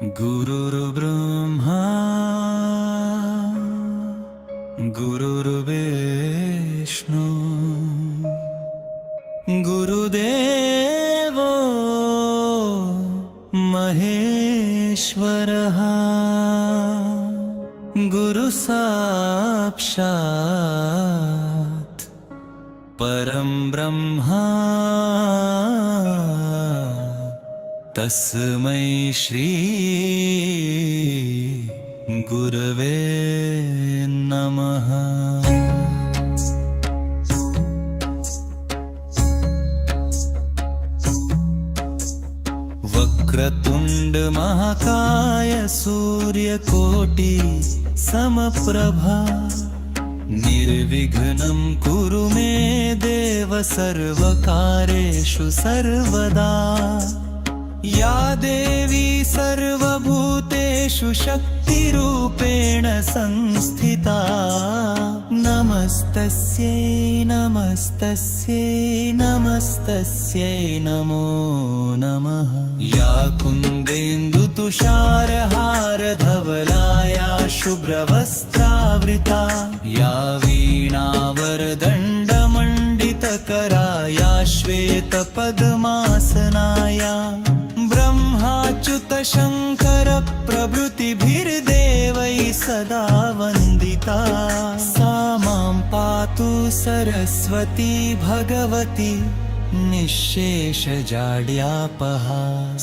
गुरुर्ब्रह्मा गुरुर्विष्णु गुरुदेवो महेश्वरः गुरुसाक्षात् परं ब्रह्मा तस्मै श्री गुरवे नमः। वक्रतुंड महाकाय सूर्यकोटि समप्रभा निर्विघ्नं कुरु मे देव सर्वकार्येषु सर्वदा। या देवी सर्वभूतेषु शक्तिरूपेण संस्थिता नमस्तस्यै नमस्तस्यै नमस्तस्यै नमो नमः। या कुन्देन्दुतुषारहारधवलाया शुभ्रवस्त्रावृता या वीणावरदण्डमण्डितकरा या श्वेतपद्मासनाया ब्रह्माच्युत शङ्कर प्रभृतिभिर्देवैः सदा वन्दिता। सा मां पातु सरस्वती भगवती निःशेषजाड्यापहा।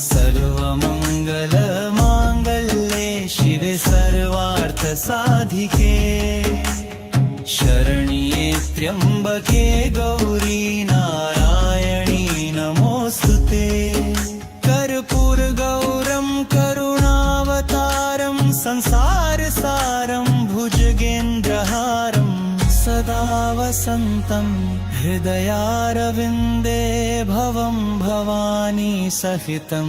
सर्वमङ्गलमाङ्गल्ये शिवे सर्वार्थसाधिके शरण्ये त्र्यम्बके गौरी नारायणी नमोऽस्तुते। कर्पूरगौरं करुणावतारं संसारसारं भुजगेन्द्रहारं सदा वसन्तं हृदयारविन्दे भवं भवानी सहितं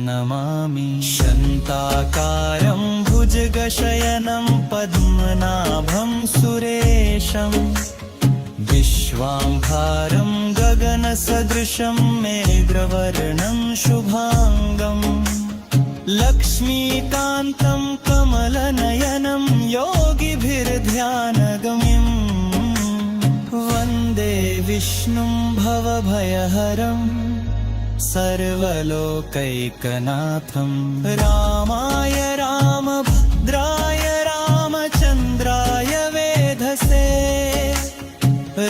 नमामि। शान्ताकारं भुजगशयनं पद्मनाभं सुरेशं विश्वाम्भरं गगनसदृशं मेघवर्णं शुभांगं लक्ष्मीकान्तं कमलनयनं योगिभिर्ध्यानगम्यं वन्दे विष्णुं भवभयहरं सर्वलोकैकनाथं। रामाय रामभद्राय रामचन्द्राय वेधसे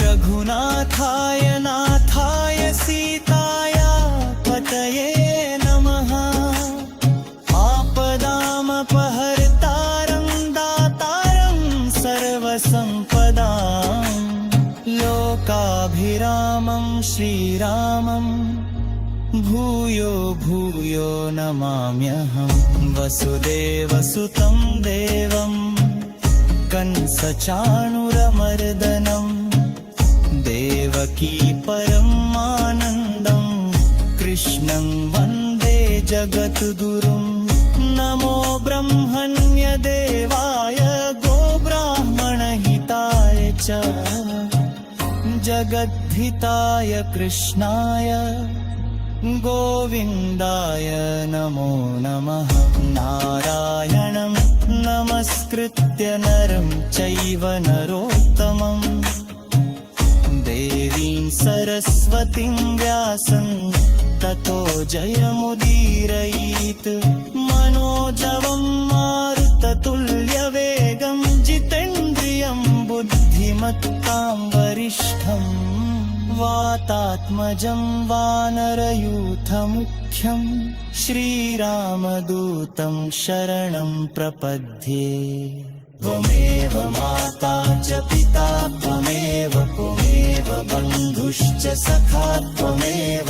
रघुनाथाय नाथाय सीताया पतये नमः। आपदामपहर्तारं दातारं सर्वसम्पदां लोकाभिरामं श्रीरामं भूयो भूयो नमाम्यहं। वसुदेवसुतं देवं कंसचाणूरमर्दनं देवकी परमानन्दं कृष्णं वन्दे जगद्गुरुं। नमो ब्रह्मण्यदेवाय गोब्राह्मणहिताय च जगद्धिताय कृष्णाय गोविन्दाय नमो नमः। नारायणं नमस्कृत्य नरं चैव नरोत्तमं देवीं सरस्वतीं व्यासं ततो जयमुदीरयेत्। मनोजवं मारुततुल्यवेगं जितेन्द्रियं बुद्धिमत्तां वरिष्ठं वातात्मजं वानरयूथमुख्यं श्रीरामदूतं शरणं प्रपद्ये। त्वमेव माता च पिता त्वमेव पुमेव बन्धुश्च सखा त्वमेव